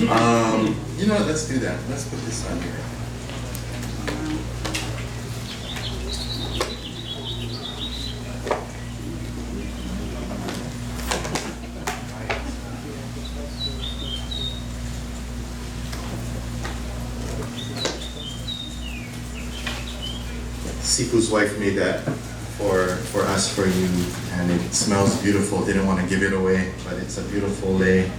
You know what, let's do that. Let's put this on here. Siku's wife made that for us, for you, and it smells beautiful. Didn't want to give it away, but it's a beautiful lei.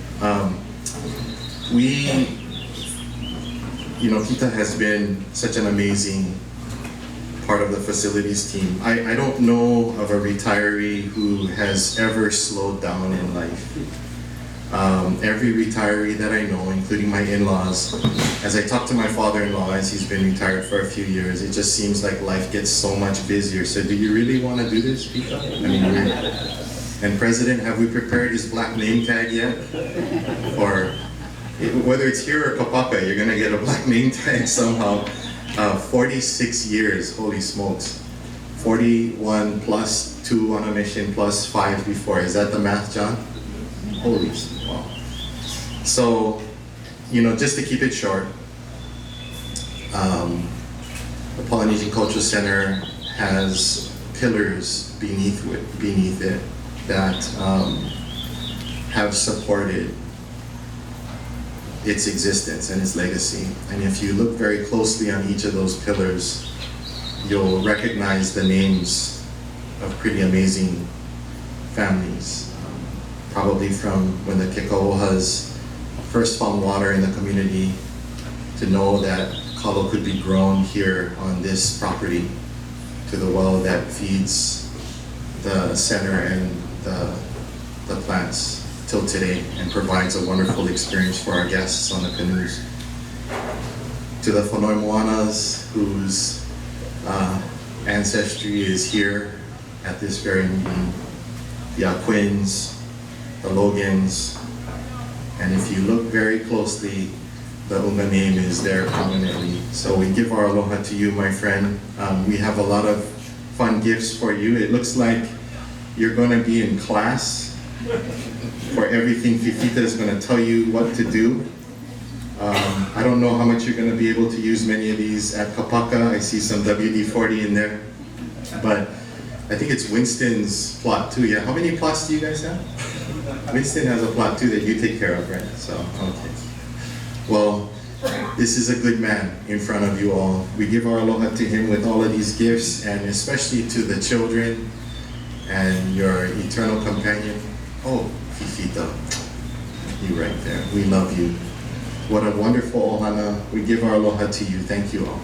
Pita has been such an amazing part of the facilities team. I don't know of a retiree who has ever slowed down in life. Every retiree that I know, including my in-laws, as I talk to my father-in-law as he's been retired for a few years, it just seems like life gets so much busier. So do you really want to do this, Pita? I mean, and President, have we prepared his black name tag yet? Or whether it's here or Kapaka, you're gonna get a black name tag somehow. 46 years, holy smokes. 41 plus 2 on a mission plus 5 before. Is that the math, John? Holy wow. So, just to keep it short, the Polynesian Cultural Center has pillars beneath it that have supported its existence and its legacy. And if you look very closely on each of those pillars, you'll recognize the names of pretty amazing families. Probably from when the Kekaohas first found water in the community, to know that kalo could be grown here on this property, to the well that feeds the center and the plants till today and provides a wonderful experience for our guests on the canoes. To the Whanoi Moanas, whose ancestry is here at this very meeting, the Aquins, the Logans, and if you look very closely, the Unga name is there prominently. So we give our aloha to you, my friend. We have a lot of fun gifts for you. It looks like you're going to be in class for everything Fifita is going to tell you what to do. I don't know how much you're going to be able to use many of these at Kapaka. I see some WD-40 in there, but I think it's Winston's plot too. Yeah, how many plots do you guys have? Winston has a plot too that you take care of, right? So, okay. Well, this is a good man in front of you all. We give our aloha to him with all of these gifts, and especially to the children and your eternal companion. Oh, Fifita, you right there. We love you. What a wonderful ohana. We give our aloha to you. Thank you all.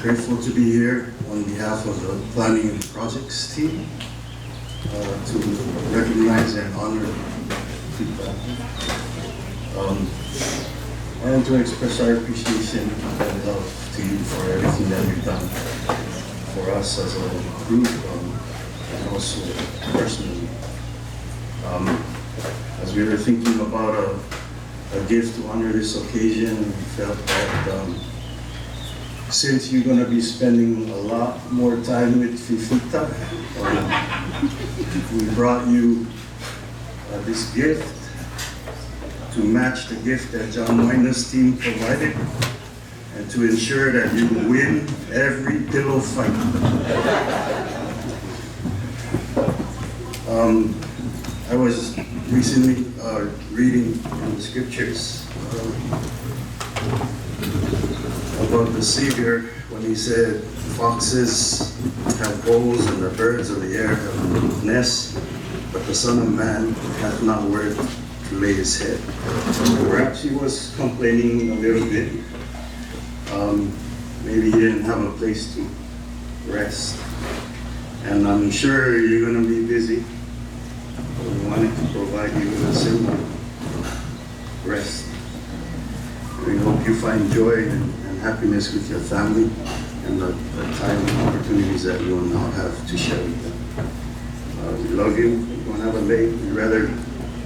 Grateful to be here on behalf of the Planning and Projects team to recognize and honor Pita, and to express our appreciation and love to you for everything that you've done for us as a group and also personally. As we were thinking about a gift to honor this occasion, we felt that since you're going to be spending a lot more time with Fifita, we brought you this gift to match the gift that John Moyna's team provided and to ensure that you win every pillow fight. I was recently reading in the scriptures about the Savior when he said, foxes have holes and the birds of the air have nests, but the Son of Man hath not where to lay his head. Perhaps he was complaining a little bit. Maybe he didn't have a place to rest. And I'm sure you're going to be busy. We wanted to provide you with a simple rest. We hope you find joy and happiness with your family and the time and opportunities that you will now have to share with them. We love you. You don't have a leg. We'd rather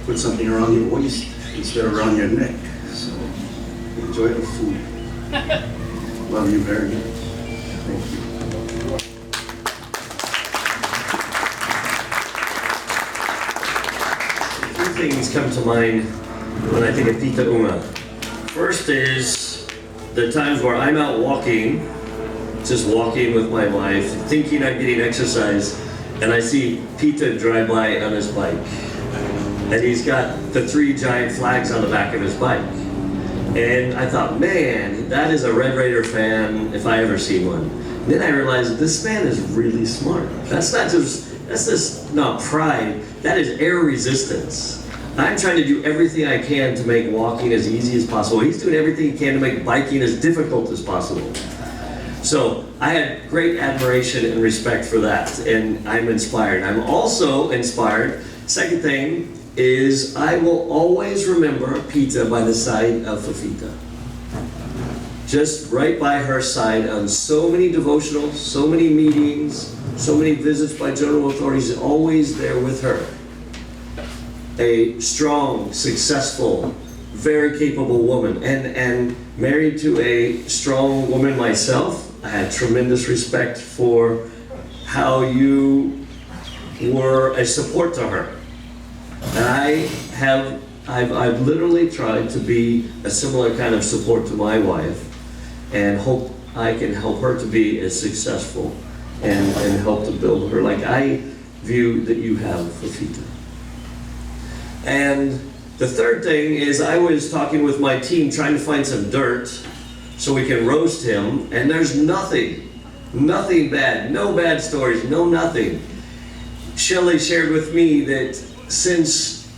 put something around your waist instead of around your neck. So enjoy the food. Love you very much. Thank you. Two things come to mind when I think of Pita Unga. First is the times where I'm out walking, just walking with my wife, thinking I'm getting exercise, and I see Pita drive by on his bike. And he's got the 3 giant flags on the back of his bike. And I thought, man, that is a Red Raider fan if I ever see one. And then I realized this man is really smart. That's just not pride, that is air resistance. I'm trying to do everything I can to make walking as easy as possible. He's doing everything he can to make biking as difficult as possible. So I had great admiration and respect for that, and I'm inspired. I'm also inspired. Second thing is I will always remember Pita by the side of Fafita. Just right by her side on so many devotionals, so many meetings, so many visits by general authorities, always there with her. A strong, successful, very capable woman, and married to a strong woman myself. I had tremendous respect for how you were a support to her. And I've literally tried to be a similar kind of support to my wife, and hope I can help her to be as successful and help to build her like I view that you have, Fafita. And the third thing is I was talking with my team trying to find some dirt so we can roast him, and there's nothing bad, no bad stories, no nothing. Shelley shared with me that since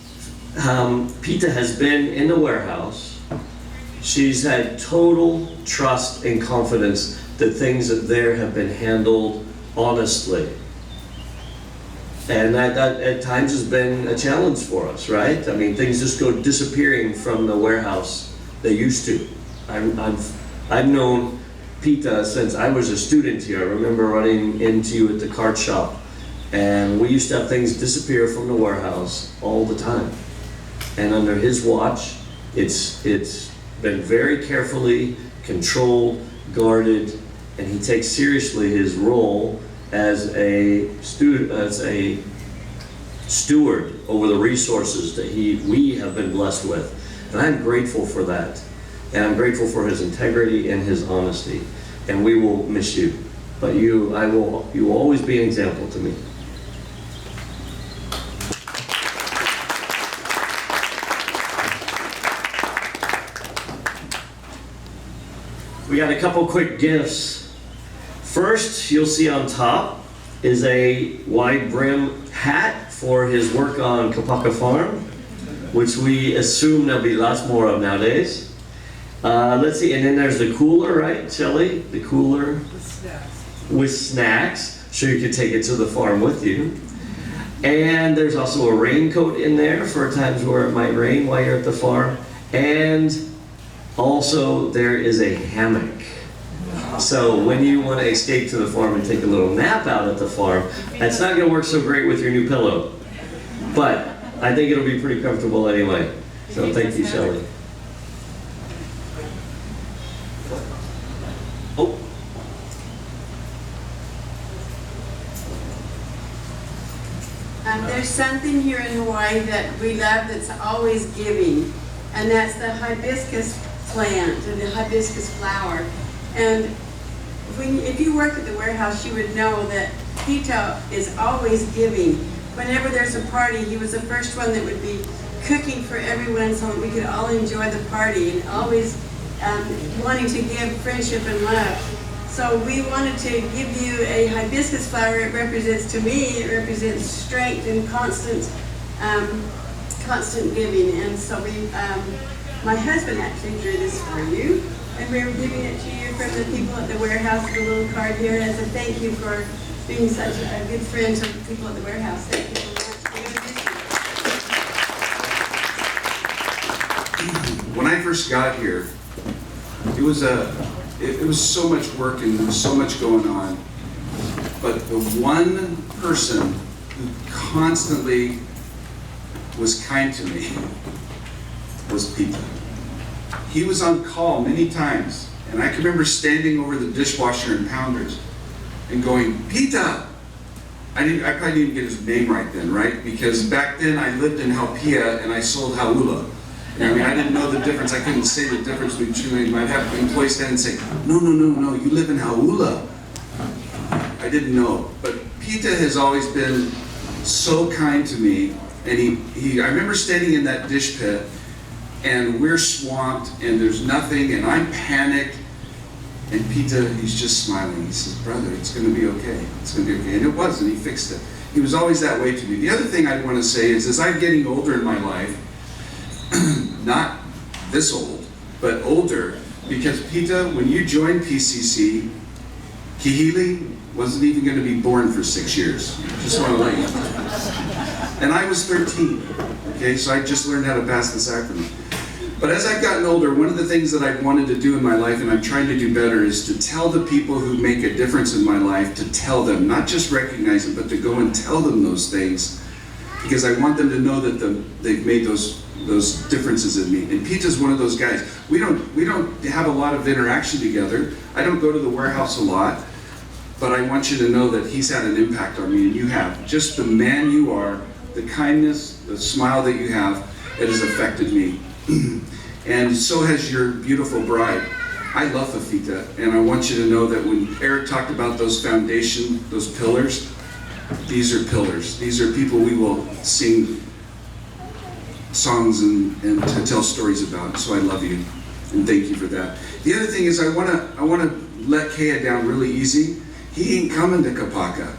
Pita has been in the warehouse, she's had total trust and confidence that things that there have been handled honestly. And that at times has been a challenge for us, right? I mean, things just go disappearing from the warehouse. They used to. I've known Pita since I was a student here. I remember running into you at the cart shop, and we used to have things disappear from the warehouse all the time. And under his watch, it's been very carefully controlled, guarded, and he takes seriously his role as a steward over the resources that we have been blessed with. And I'm grateful for that. And I'm grateful for his integrity and his honesty. And we will miss you. But you will always be an example to me. We got a couple quick gifts. First, you'll see on top is a wide brim hat for his work on Kapaka Farm, which we assume there'll be lots more of nowadays. Let's see, and then there's the cooler, right, Shelley? The cooler with snacks, so you can take it to the farm with you. And there's also a raincoat in there for times where it might rain while you're at the farm. And also there is a hammock. So when you want to escape to the farm and take a little nap out at the farm, that's not going to work so great with your new pillow. But I think it'll be pretty comfortable anyway. So thank you, Shelley. Oh. There's something here in Hawaii that we love that's always giving, and that's the hibiscus plant, or the hibiscus flower. And if you work at the warehouse, you would know that Pita is always giving. Whenever there's a party, he was the first one that would be cooking for everyone so that we could all enjoy the party, and always wanting to give friendship and love. So we wanted to give you a hibiscus flower. It represents, to me, it represents strength and constant giving. And so my husband actually drew this for you. And we're giving it to you from the people at the warehouse, the little card here, as a thank you for being such a good friend to the people at the warehouse. Thank you so much. We're gonna miss you. When I first got here, it was so much work and there was so much going on. But the one person who constantly was kind to me was Pita. He was on call many times, and I can remember standing over the dishwasher in Pounders and going, Pita! I probably didn't get his name right then, right? Because back then I lived in Haupia and I sold haula. I mean, I didn't know the difference. I couldn't say the difference between, I'd have employees stand and say, no, you live in haula. I didn't know. But Pita has always been so kind to me. And I remember standing in that dish pit and we're swamped and there's nothing and I'm panicked. And Pita, he's just smiling. He says, brother, it's going to be okay. It's going to be okay. And it was, and he fixed it. He was always that way to me. The other thing I want to say is, as I'm getting older in my life, not this old, but older, because Pita, when you joined PCC, Kihili wasn't even going to be born for 6 years. Just want to let you know. And I was 13, okay, so I just learned how to pass the sacrament. But as I've gotten older, one of the things that I've wanted to do in my life, and I'm trying to do better, is to tell the people who make a difference in my life, to tell them, not just recognize them, but to go and tell them those things, because I want them to know that they've made those differences in me. And Pita's one of those guys. We don't have a lot of interaction together. I don't go to the warehouse a lot, but I want you to know that he's had an impact on me, and you have. Just the man you are, the kindness, the smile that you have, it has affected me. And so has your beautiful bride. I love Fafita, and I want you to know that when Eric talked about those foundation, those pillars, these are pillars. These are people we will sing songs and to tell stories about. So I love you, and thank you for that. The other thing is I wanna let Kea down really easy. He ain't coming to Kapaka.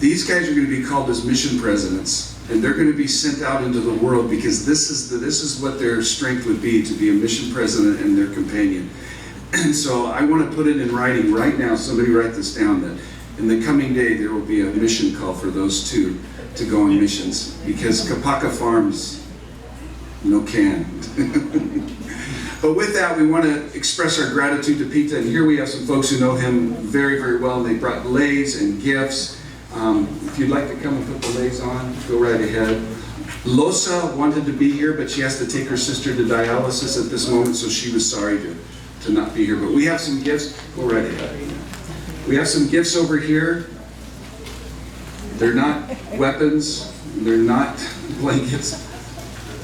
These guys are going to be called as mission presidents, and they're going to be sent out into the world because this is what their strength would be, to be a mission president and their companion. And so I want to put it in writing right now. Somebody write this down, that in the coming day there will be a mission call for those two to go on missions, because Kapaka Farms no can. But with that, we want to express our gratitude to Pita, and here we have some folks who know him very, very well, and they brought leis and gifts. If you'd like to come and put the leis on, go right ahead. Losa wanted to be here, but she has to take her sister to dialysis at this moment, so she was sorry to not be here. But we have some gifts. Go right ahead. We have some gifts over here. They're not weapons. They're not blankets.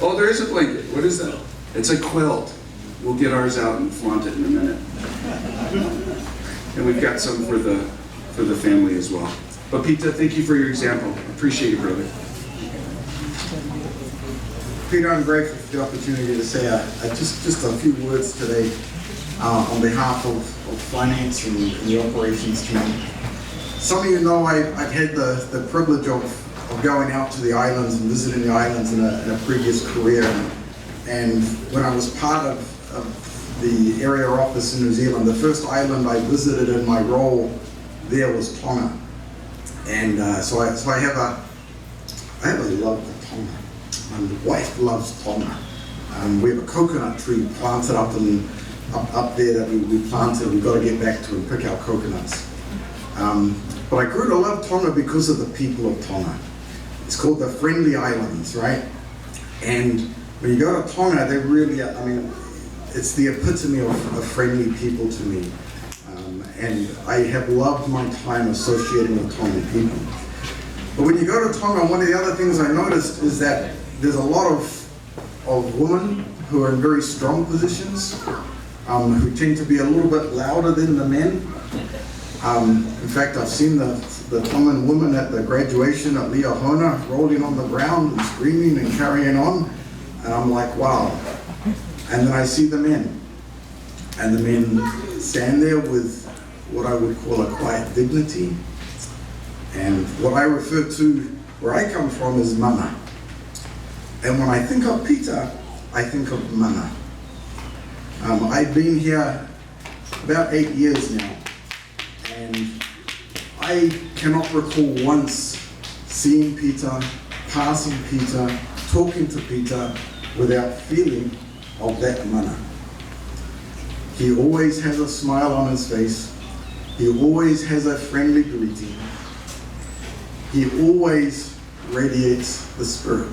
Oh, there is a blanket. What is that? It's a quilt. We'll get ours out and flaunt it in a minute. And we've got some for the family as well. But Pita, thank you for your example. Appreciate it, brother. Peter, I'm grateful for the opportunity to say just a few words today on behalf of finance and the operations team. Some of you know I've had the privilege of going out to the islands and visiting the islands in a previous career. And when I was part of the area office in New Zealand, the first island I visited in my role there was Tonga. And so I have a love for Tonga. My wife loves Tonga. We have a coconut tree planted up there that we planted. We've got to get back to and pick our coconuts. But I grew to love Tonga because of the people of Tonga. It's called the Friendly Islands, right? And when you go to Tonga, they really, it's the epitome of friendly people to me. And I have loved my time associating with Tongan people. But when you go to Tonga, one of the other things I noticed is that there's a lot of women who are in very strong positions, who tend to be a little bit louder than the men. In fact, I've seen the Tongan women at the graduation at Liahona rolling on the ground and screaming and carrying on. And I'm like, wow. And then I see the men. And the men stand there with what I would call a quiet dignity. And what I refer to, where I come from, is mana. And when I think of Pita, I think of mana. I've been here about 8 years now. And I cannot recall once seeing Pita, passing Pita, talking to Pita without feeling of that mana. He always has a smile on his face. He always has a friendly greeting. He always radiates the spirit.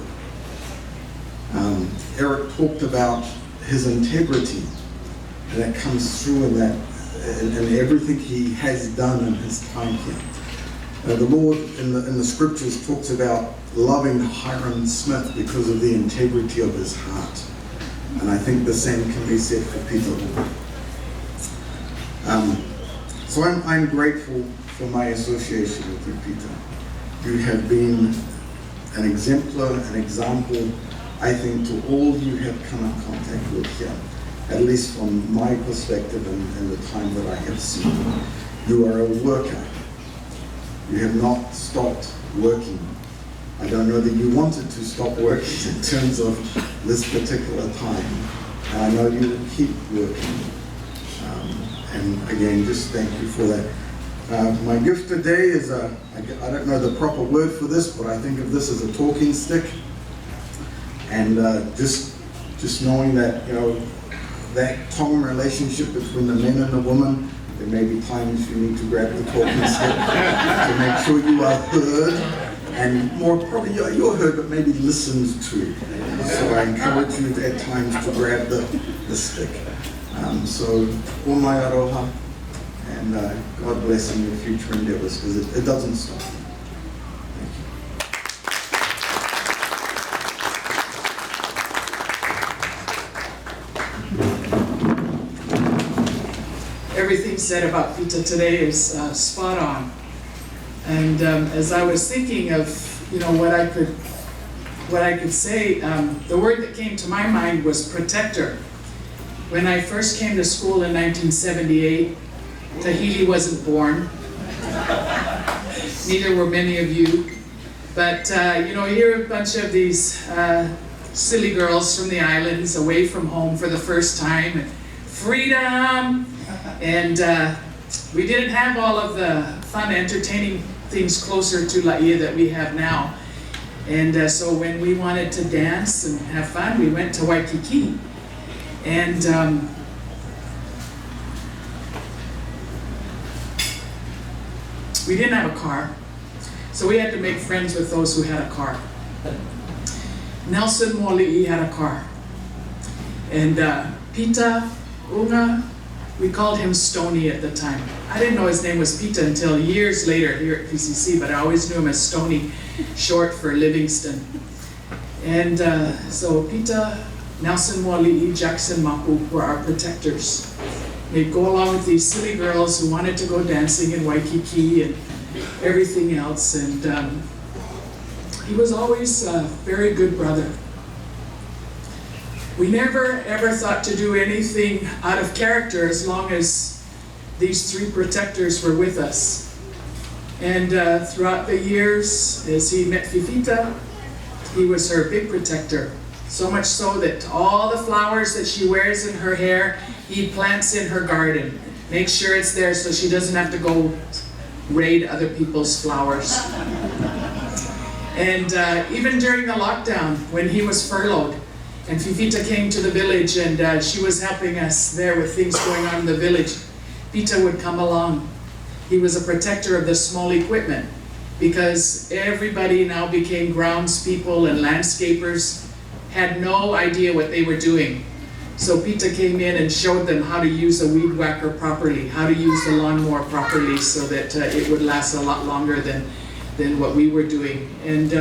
Eric talked about his integrity, and that comes through in that, in everything he has done in his time here. The Lord in the scriptures talks about loving Hiram Smith because of the integrity of his heart. And I think the same can be said for Pita Unga. So I'm grateful for my association with you, Pita. You have been an exemplar, an example, I think, to all you have come in contact with here, at least from my perspective and the time that I have seen. You are a worker. You have not stopped working. I don't know that you wanted to stop working in terms of this particular time. And I know you will keep working. And again, just thank you for that. My gift today is I don't know the proper word for this, but I think of this as a talking stick. And just knowing that, you know, that common relationship between the men and the woman, there may be times you need to grab the talking stick to make sure you are heard, and more probably you're heard, but maybe listened to. So I encourage you at times to grab the stick. So, all my aroha, and God bless in your future endeavors, because it doesn't stop. Thank you. Everything said about Pita today is spot on. And as I was thinking of, you know, what I could say, the word that came to my mind was protector. When I first came to school in 1978, Tahiti wasn't born. Neither were many of you. But, you know, you're a bunch of these silly girls from the islands away from home for the first time. And freedom! And we didn't have all of the fun, entertaining things closer to Laia that we have now. And so when we wanted to dance and have fun, we went to Waikiki. And we didn't have a car, so we had to make friends with those who had a car. Nelson Moli'i had a car. And Pita Unga, we called him Stony at the time. I didn't know his name was Pita until years later here at PCC, but I always knew him as Stony, short for Livingston. And so Pita, Nelson Moli'i, Jackson Mapu were our protectors. They'd go along with these silly girls who wanted to go dancing in Waikiki and everything else. And he was always a very good brother. We never ever thought to do anything out of character as long as these three protectors were with us. And throughout the years, as he met Fifita, he was her big protector. So much so that all the flowers that she wears in her hair, he plants in her garden. Makes sure it's there so she doesn't have to go raid other people's flowers. And even during the lockdown, when he was furloughed, and Fifita came to the village and she was helping us there with things going on in the village, Pita would come along. He was a protector of the small equipment because everybody now became groundspeople and landscapers, had no idea what they were doing. So Pita came in and showed them how to use a weed whacker properly, how to use the lawnmower properly so that it would last a lot longer than what we were doing. And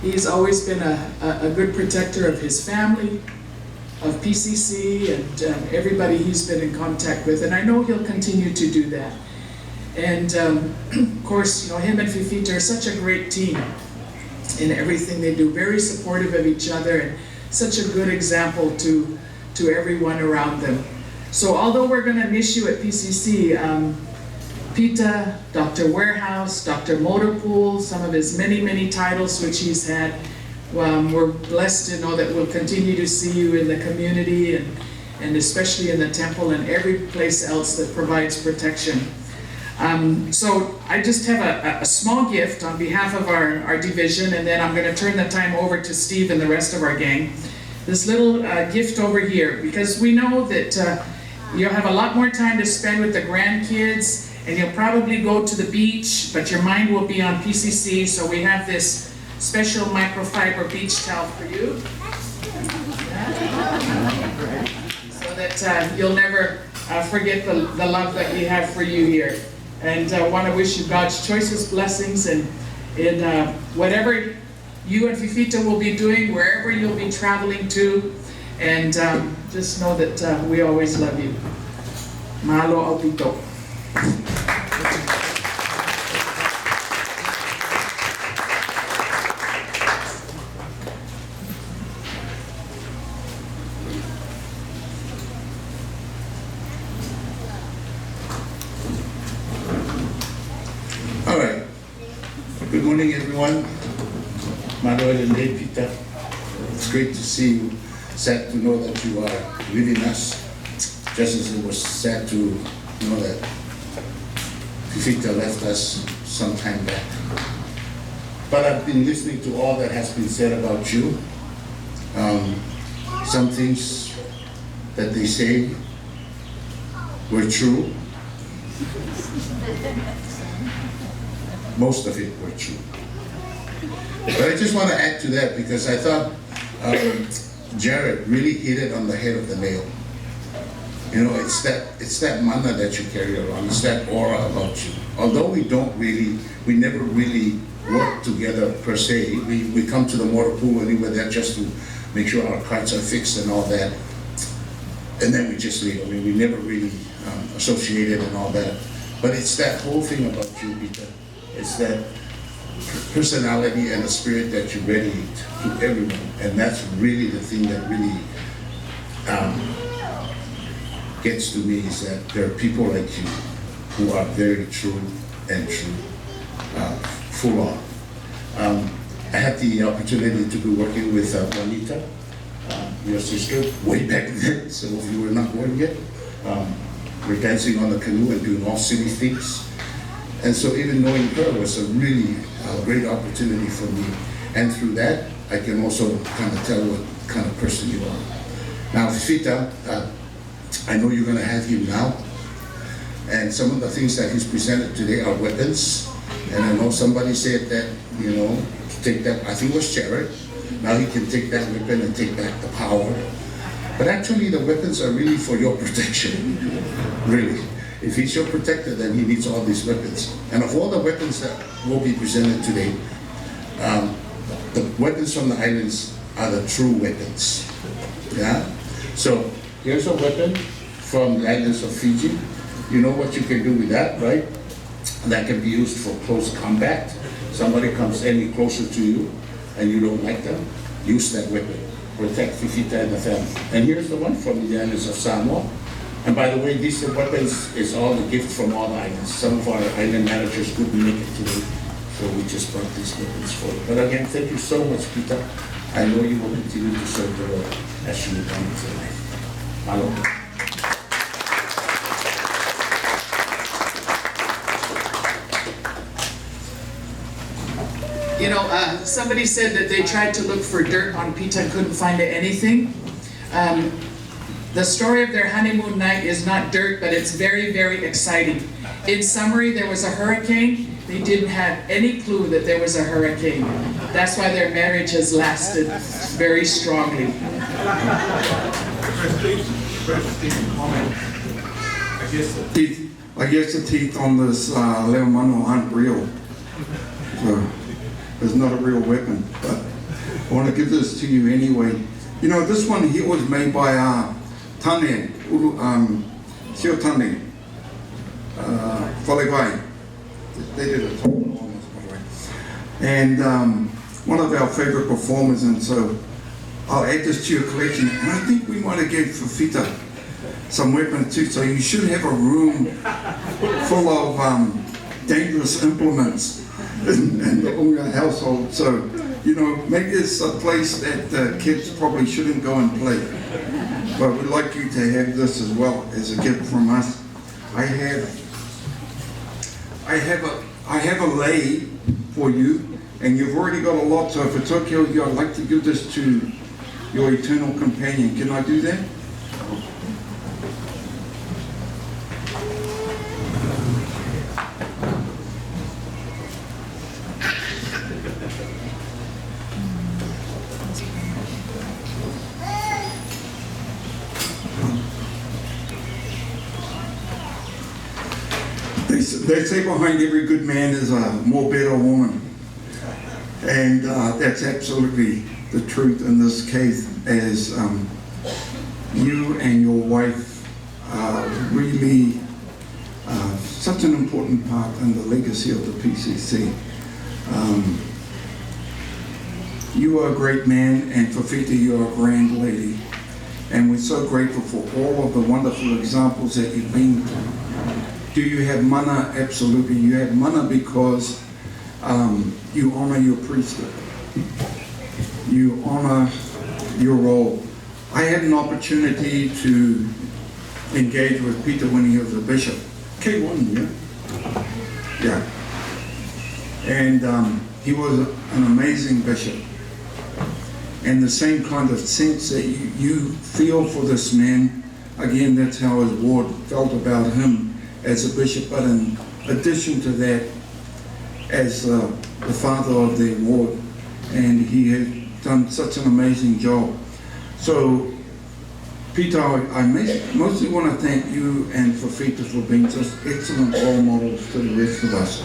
he's always been a good protector of his family, of PCC, and everybody he's been in contact with. And I know he'll continue to do that. And of course, you know, him and Fifita are such a great team in everything they do, very supportive of each other, and such a good example to everyone around them. So although we're going to miss you at PCC, Pita, Dr. Warehouse, Dr. Motorpool, some of his many, many titles which he's had, we're blessed to know that we'll continue to see you in the community and especially in the temple and every place else that provides protection. So I just have a small gift on behalf of our division, and then I'm going to turn the time over to Steve and the rest of our gang. This little gift over here, because we know that you'll have a lot more time to spend with the grandkids, and you'll probably go to the beach, but your mind will be on PCC, so we have this special microfiber beach towel for you. So that you'll never forget the love that we have for you here. And I want to wish you God's choicest blessings and whatever you and Fifita will be doing, wherever you'll be traveling to. And just know that we always love you. Mahalo Aupito. All right. Good morning, everyone. Manuel and Dave Pita. It's great to see you. Sad to know that you are leaving us, just as it was sad to know that Fifita left us some time back. But I've been listening to all that has been said about you. Some things that they say were true. Most of it were true. But I just want to add to that because I thought Jared really hit it on the head of the nail. You know, it's that mana that you carry around, it's that aura about you. Although we never really work together per se. We come to the motor pool and we were there just to make sure our carts are fixed and all that. And then we just leave. I mean, we never really associated and all that. But it's that whole thing about you, Pita. It's that personality and the spirit that you radiate to everyone. And that's really the thing that really gets to me, is that there are people like you who are very true and true, full on. I had the opportunity to be working with Juanita, your sister, way back then. Some of you were not born yet. We're dancing on the canoe and doing all silly things. And so even knowing her was a really great opportunity for me. And through that, I can also kind of tell what kind of person you are. Now, Fifita, I know you're going to have him now. And some of the things that he's presented today are weapons. And I know somebody said that, you know, to take that, I think it was Jared. Now he can take that weapon and take back the power. But actually, the weapons are really for your protection, really. If he's your protector, then he needs all these weapons. And of all the weapons that will be presented today, the weapons from the islands are the true weapons. Yeah? So here's a weapon from the islands of Fiji. You know what you can do with that, right? That can be used for close combat. Somebody comes any closer to you and you don't like them, use that weapon. Protect Fifita and the family. And here's the one from the islands of Samoa. And by the way, these weapons is all the gift from all the islands. Some of our island managers couldn't make it today, so we just brought these weapons for you. But again, thank you so much, Pita. I know you will continue to serve the Lord as you move on with your life. Aloha. You know, somebody said that they tried to look for dirt on Pita and couldn't find anything. The story of their honeymoon night is not dirt, but it's very, very exciting. In summary, there was a hurricane. They didn't have any clue that there was a hurricane. That's why their marriage has lasted very strongly. I guess the teeth on this leo mano aren't real. So it's not a real weapon, but I want to give this to you anyway. You know, this one here was made by Tane, Sio Tane, Whalegai. They did it on this, by the way. And one of our favorite performers, and so I'll add this to your collection. And I think we might have gave Fifita some weapons too, so you should have a room full of dangerous implements in the Unga household. So, you know, maybe it's a place that kids probably shouldn't go and play. But we'd like you to have this as well as a gift from us. I have I have a lei for you, and you've already got a lot, so if it's okay with you, I'd like to give this to your eternal companion. Can I do that? They say behind every good man is a more better woman. And that's absolutely the truth in this case, as you and your wife are really such an important part in the legacy of the PCC. You are a great man, and Fafita, you are a grand lady. And we're so grateful for all of the wonderful examples that you've been through. Do you have mana? Absolutely. You have mana because you honor your priesthood. You honor your role. I had an opportunity to engage with Pita when he was a bishop. K1, yeah? Yeah. And he was an amazing bishop. And the same kind of sense that you feel for this man, again, that's how his ward felt about him as a bishop, but in addition to that, as the father of their ward, and he had done such an amazing job. So, Peter, I mostly want to thank you and Fafita for being just excellent role models to the rest of us.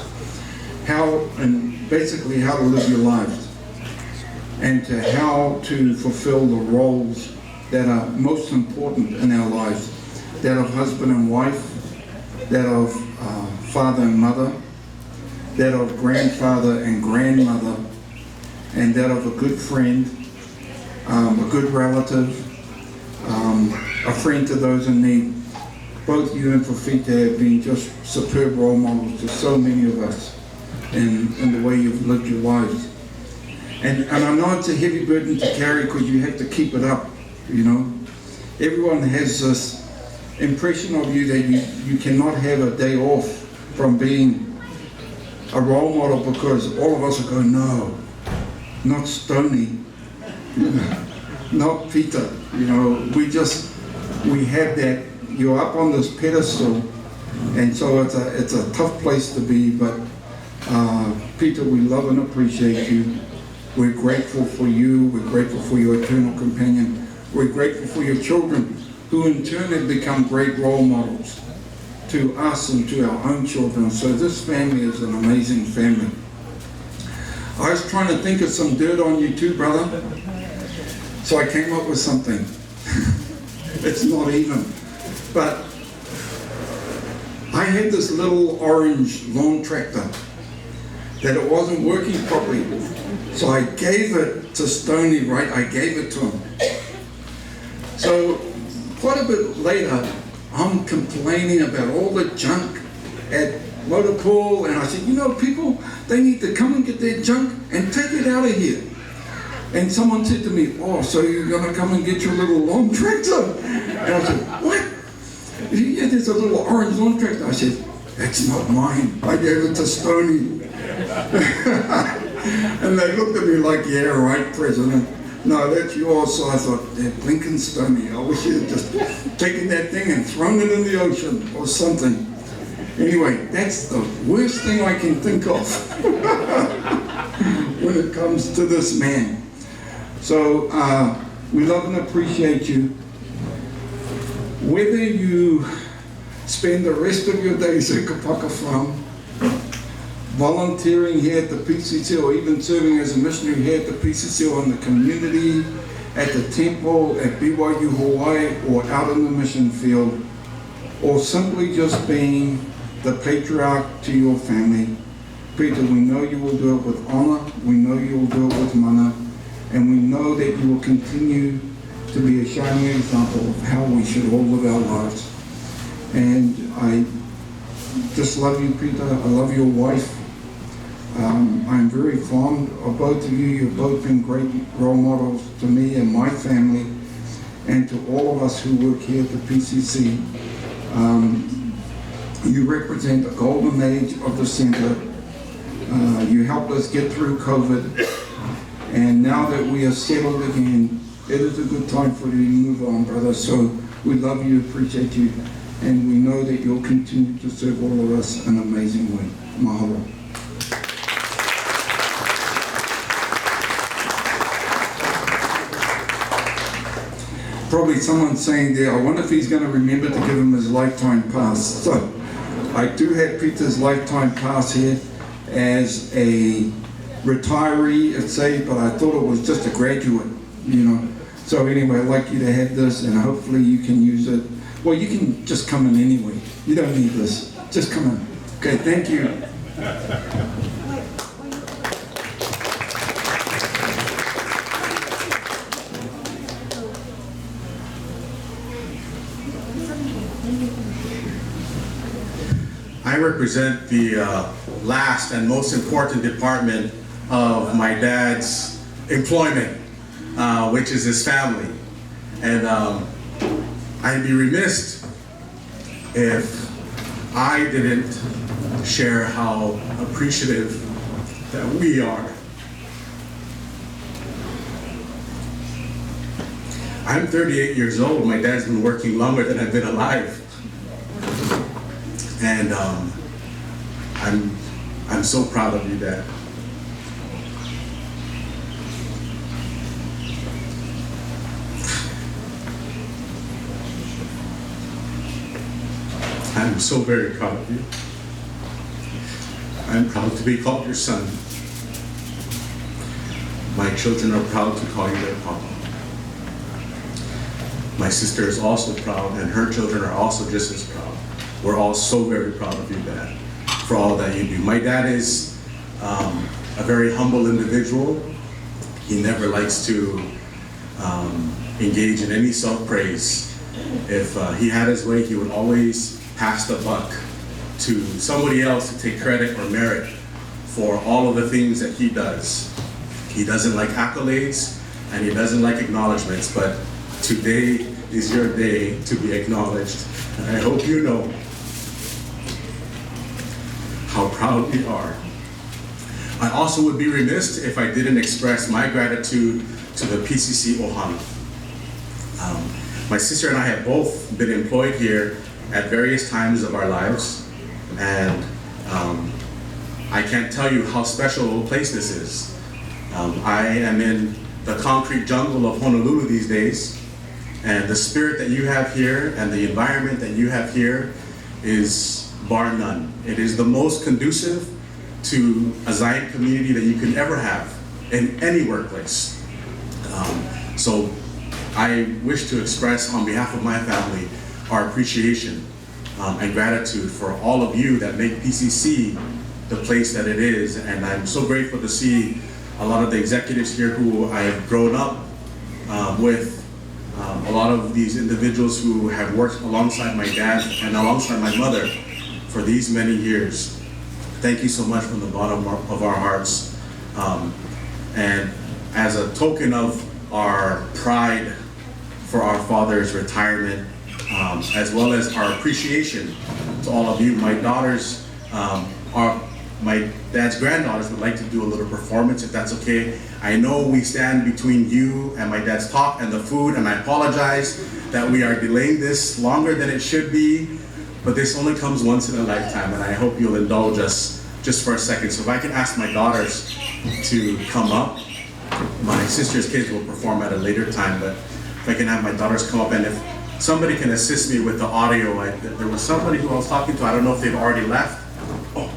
Basically how to live your lives, and to how to fulfill the roles that are most important in our lives, that of husband and wife, that of father and mother, that of grandfather and grandmother, and that of a good friend, a good relative, a friend to those in need. Both you and Fafita have been just superb role models to so many of us in the way you've lived your lives. And I know it's a heavy burden to carry because you have to keep it up, you know. Everyone has this impression of you that you cannot have a day off from being a role model, because all of us are going, no, not Stoney, not Peter, you know, we have that, you're up on this pedestal, and so it's a tough place to be, but Peter, we love and appreciate you. We're grateful for you, we're grateful for your eternal companion, we're grateful for your children, who in turn have become great role models to us and to our own children. So this family is an amazing family. I was trying to think of some dirt on you too, brother. So I came up with something. It's not even. But I had this little orange lawn tractor that it wasn't working properly. So I gave it to Stoney, right? I gave it to him. So quite a bit later, I'm complaining about all the junk at motor pool, and I said, you know, people, they need to come and get their junk and take it out of here. And someone said to me, oh, so you're going to come and get your little lawn tractor? And I said, what? Yeah, there's a little orange lawn tractor. I said, that's not mine. I gave it to Stoney. And they looked at me like, yeah, right, President. No, that's yours. So I thought, they're blinking Stoney. I wish you'd just taken that thing and thrown it in the ocean or something. Anyway, that's the worst thing I can think of when it comes to this man. So we love and appreciate you. Whether you spend the rest of your days at Kapaka Farm, volunteering here at the PCC, or even serving as a missionary here at the PCC, or in the community, at the temple, at BYU Hawaii, or out in the mission field, or simply just being the patriarch to your family, Peter, we know you will do it with honor, we know you will do it with mana, and we know that you will continue to be a shining example of how we should all live our lives. And I just love you, Peter. I love your wife. I'm very fond of both of you. You've both been great role models to me and my family, and to all of us who work here at the PCC. You represent the golden age of the center. You helped us get through COVID. And now that we are settled again, it is a good time for you to move on, brother. So we love you, appreciate you, and we know that you'll continue to serve all of us in an amazing way. Mahalo. Probably someone saying there, I wonder if he's going to remember to give him his lifetime pass. So I do have Peter's lifetime pass here as a retiree, I'd say, but I thought it was just a graduate, you know. So anyway, I'd like you to have this, and hopefully you can use it. Well, you can just come in anyway. You don't need this. Just come in. Okay, thank you. I represent the last and most important department of my dad's employment, which is his family. And I'd be remiss if I didn't share how appreciative that we are. I'm 38 years old. My dad's been working longer than I've been alive. And I'm so proud of you, Dad. I'm so very proud of you. I'm proud to be called your son. My children are proud to call you their papa. My sister is also proud, and her children are also just as proud. We're all so very proud of you, Dad, for all that you do. My dad is a very humble individual. He never likes to engage in any self-praise. If he had his way, he would always pass the buck to somebody else to take credit or merit for all of the things that he does. He doesn't like accolades, and he doesn't like acknowledgments, but today is your day to be acknowledged. And I hope you know how proud we are. I also would be remiss if I didn't express my gratitude to the PCC Ohana. My sister and I have both been employed here at various times of our lives, and I can't tell you how special a place this is. I am in the concrete jungle of Honolulu these days, and the spirit that you have here and the environment that you have here is bar none. It is the most conducive to a Zion community that you can ever have in any workplace. So I wish to express on behalf of my family our appreciation and gratitude for all of you that make PCC the place that it is. And I'm so grateful to see a lot of the executives here who I have grown up with. A lot of these individuals who have worked alongside my dad and alongside my mother for these many years. Thank you so much from the bottom of our hearts. And as a token of our pride for our father's retirement, as well as our appreciation to all of you, my daughters, my dad's granddaughters would like to do a little performance, if that's okay. I know we stand between you and my dad's talk and the food, and I apologize that we are delaying this longer than it should be, but this only comes once in a lifetime, and I hope you'll indulge us just for a second. So if I can ask my daughters to come up. My sister's kids will perform at a later time, but if I can have my daughters come up, and if somebody can assist me with the audio. There was somebody who I was talking to, I don't know if they've already left. Oh.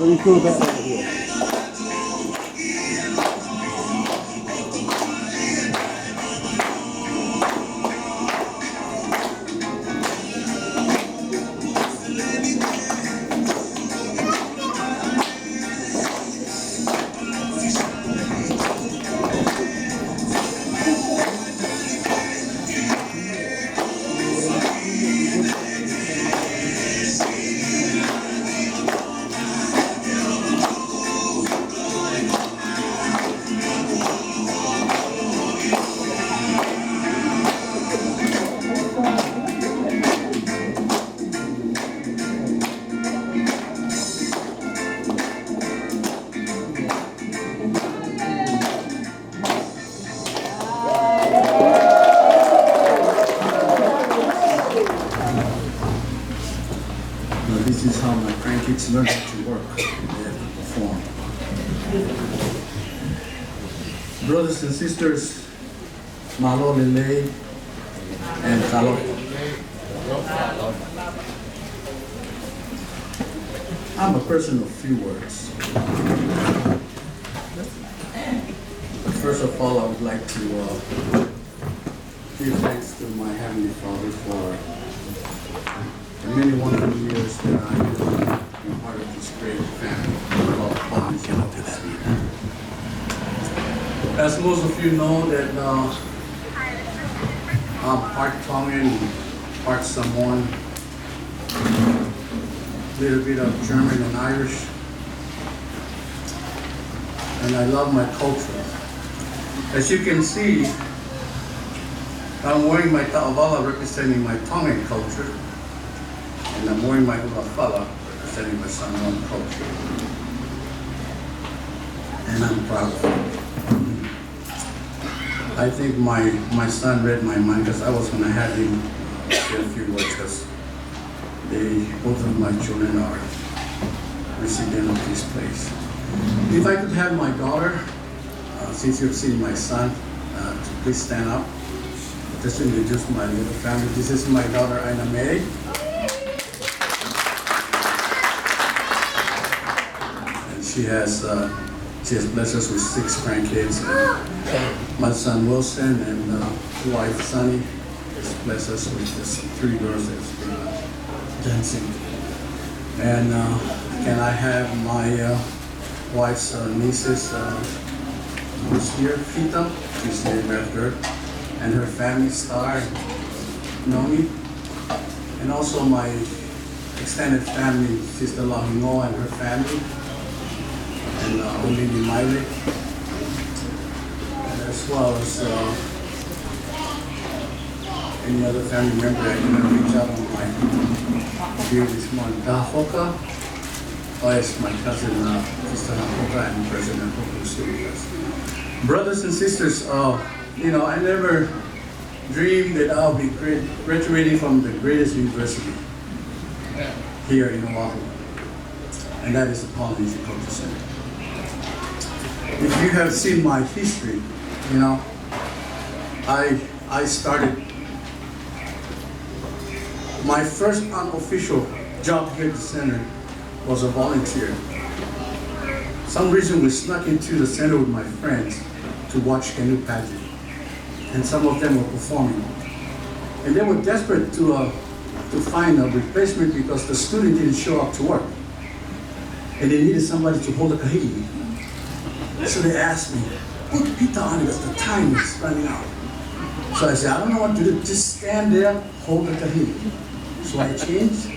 Very cool that over here. This is how my grandkids learn to work and perform. Brothers and sisters, Malo, Lele, and Kalo. I'm a person of few words. First of all, I would like to give thanks to my Heavenly Father for the many wonderful years that I have been part of this great family called Polynesian Cultural Center. As most of you know, that I'm part Tongan, part Samoan, a little bit of German and Irish, and I love my culture. As you can see, I'm wearing my ta'avala representing my Tongan culture, and I'm wearing my ulafala representing my Samoan culture. And I'm proud of it. I think my son read my mind, because I was going to have him say a few words, because both of my children are resident of this place. If I could have my daughter, since you've seen my son, to please stand up. Just to introduce my little family. This is my daughter, Aina May. And she has blessed us with 6 grandkids. And my son Wilson and wife Sunny has blessed us with just 3 girls that's been dancing. And can I have my wife's nieces who's here, Pita, she's named after her, and her family, Star, Nomi, and also my extended family, Sister Lahingo and her family, and Olini Maile, and as well as any other family member I can reach out on my view this morning. Dahoka, is my cousin, Sister Dahoka, and President Hoku Studios. Brothers and sisters, you know, I never dream that I'll be graduating from the greatest university here in Oahu, and that is the Polynesian Cultural Center. If you have seen my history, you know, I started my first unofficial job here at the center was a volunteer. Some reason we snuck into the center with my friends to watch canoe pageant, and some of them were performing. And they were desperate to find a replacement because the student didn't show up to work. And they needed somebody to hold the kahili. So they asked me, put Pita Unga because the time is running out. So I said, I don't know what to do, just stand there, hold the kahili. So I changed,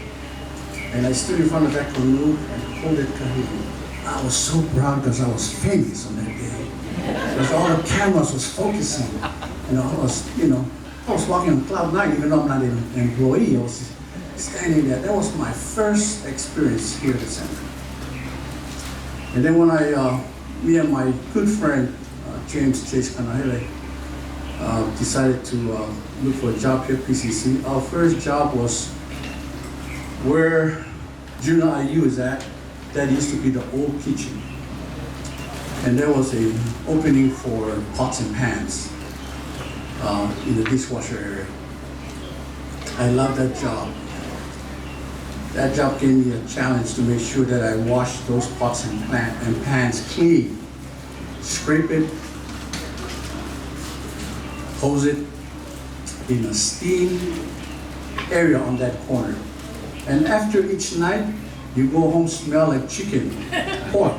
and I stood in front of that canoe and hold the kahili. I was so proud because I was famous on that day. Because all the cameras was focusing. I was walking on cloud nine, even though I'm not an employee. I was standing there. That was my first experience here at the center. And then when me and my good friend, James Chase Kanahele, decided to look for a job here at PCC. Our first job was where Junior IU is at. That used to be the old kitchen. And there was an opening for pots and pans in the dishwasher area. I loved that job. That job gave me a challenge to make sure that I washed those pots and pans clean. Scrape it, hose it in a steam area on that corner. And after each night, you go home smell like chicken, pork,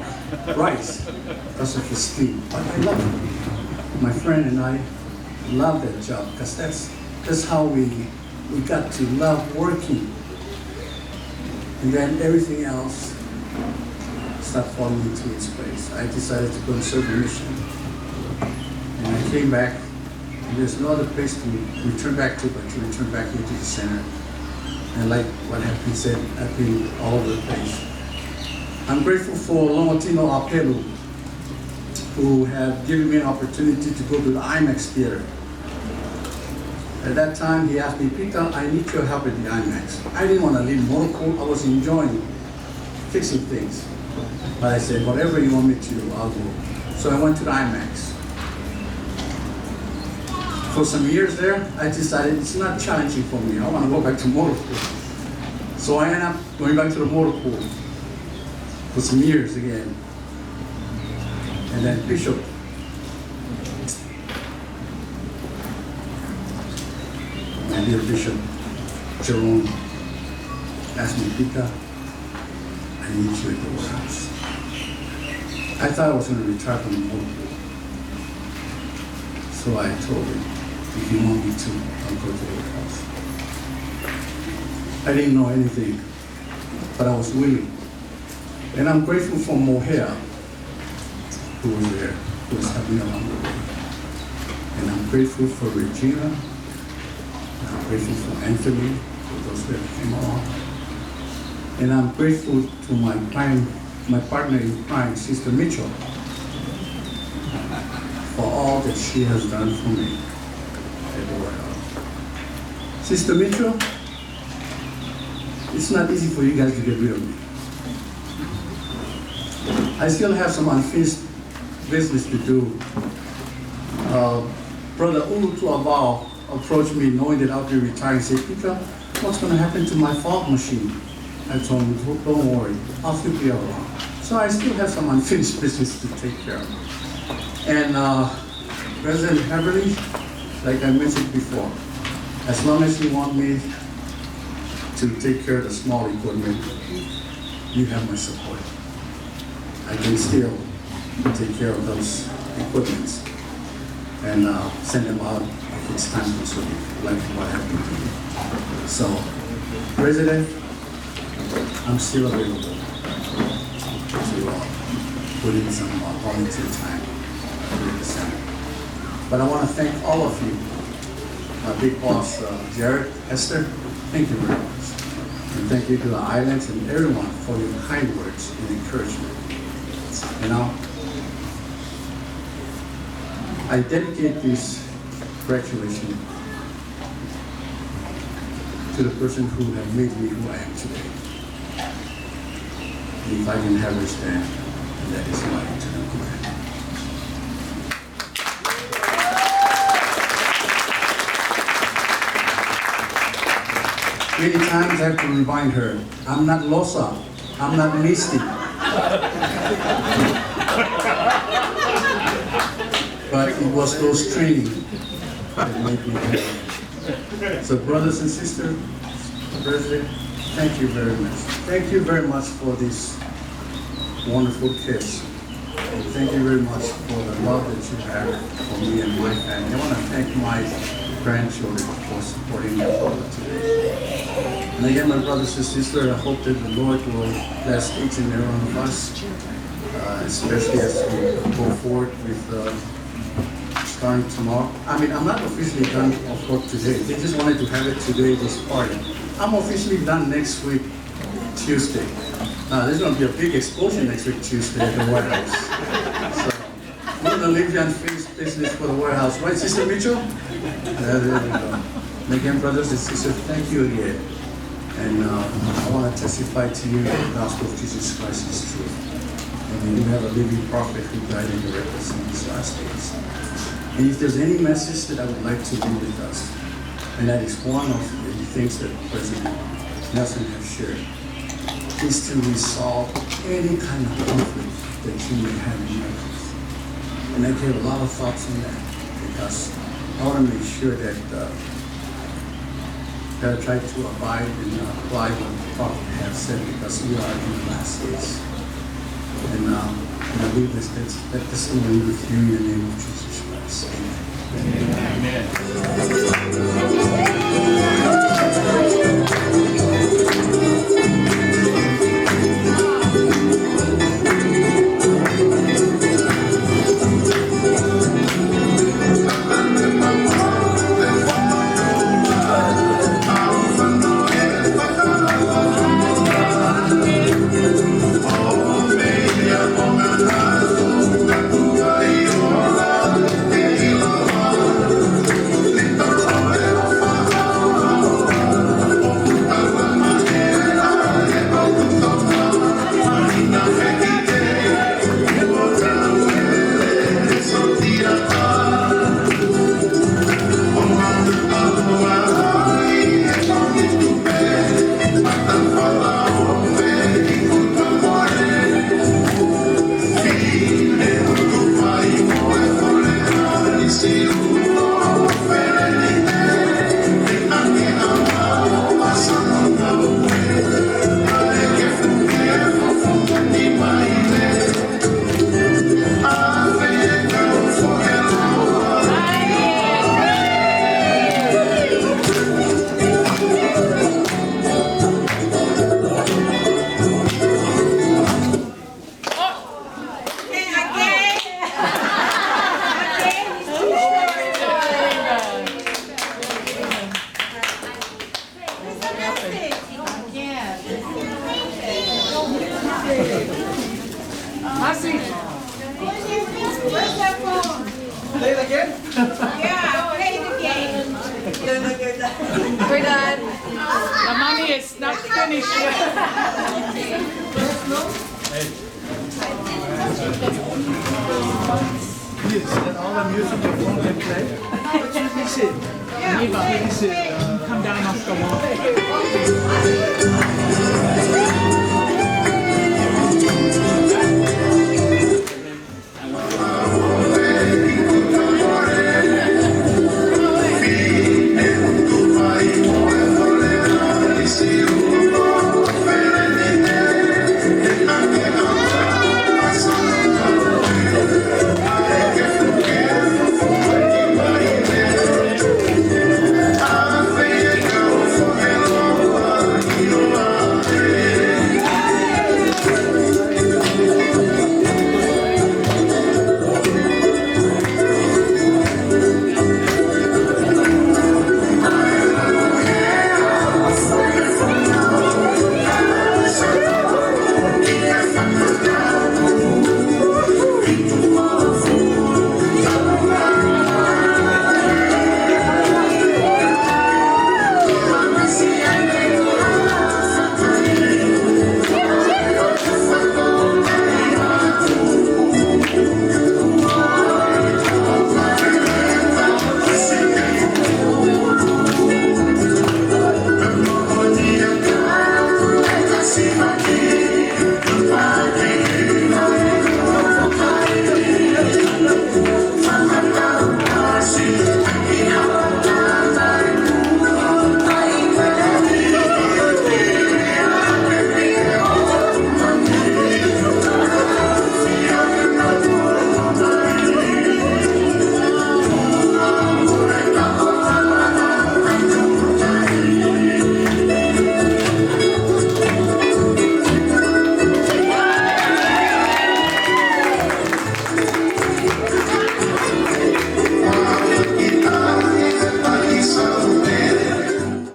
rice, because of the steam. But I love it. My friend and I love that job because that's how we got to love working. And then everything else started falling into its place. I decided to go and serve a mission. And I came back, and there's no other place to return back to but to return back here to the center. And like what has been said, I've been all over the place. I'm grateful for Longotino Apelu, who have given me an opportunity to go to the IMAX theater. At that time, he asked me, Pita, I need your help at the IMAX. I didn't want to leave Morocco. I was enjoying fixing things. But I said, whatever you want me to do, I'll do. So I went to the IMAX. For some years there, I decided it's not challenging for me. I want to go back to motor pool. So I ended up going back to the motor pool for some years again. And then Bishop, my dear Bishop Jerome, asked me, Pita, I need you at the warehouse. I thought I was going to retire from the motor pool. So I told him, if you want me to, I'll go to the warehouse. I didn't know anything, but I was willing. And I'm grateful for Moher, who was there, who was helping along the way. And I'm grateful for Regina. And I'm grateful for Anthony, for those that came along. And I'm grateful to my partner in crime, Sister Mitchell, for all that she has done for me at the warehouse. Sister Mitchell, it's not easy for you guys to get rid of me. I still have some unfinished business to do. Brother Ulu Tuavao approached me knowing that I'll be retiring and said, Pita, what's going to happen to my fog machine? I told him, don't worry, I'll still be around. So I still have some unfinished business to take care of. And President Heberly, like I mentioned before, as long as you want me to take care of the small equipment, you have my support. I can still take care of those equipments and send them out if it's time consuming, like what happened. So, President, I'm still available to put in some volunteer time here at the center. But I want to thank all of you, my big boss, Jared, Esther, thank you very much. And thank you to the islands and everyone for your kind words and encouragement. You know, I dedicate this graduation to the person who have made me who I am today. And if I didn't have her stand, that is my eternal command. Many times I have to remind her, I'm not Losa, I'm not Misty. But it was those training that made me happy. So brothers and sisters, President, thank you very much. Thank you very much for these wonderful kids. And thank you very much for the love that you have for me and my family. I want to thank my grandchildren for supporting their father today. And again, my brothers and sisters, I hope that the Lord will bless each and every one of us, especially as we go forward with starting tomorrow. I mean, I'm not officially done of work today. They just wanted to have it today, this party. I'm officially done next week, Tuesday. There's going to be a big explosion next week, Tuesday, at the White House. So, we're going to leave the unfinished business for the White House. Right, Sister Mitchell? There we go. And again, brothers and sisters, thank you again. And I want to testify to you that the gospel of Jesus Christ is true. And you have a living prophet who died and represents in these last days. And if there's any message that I would like to leave with us, and that is one of the things that President Nelson has shared, is to resolve any kind of conflict that you may have in your life. And I gave a lot of thoughts on that because I want to make sure that I try to abide and apply what the prophet has said because we are in the last days. And I leave that testimony with you in the name of Jesus Christ. Play it again? Yeah, play it again. We're done. The money is not finished yet. Yes, and all the music your phone can play. But you miss it. Come down off the wall.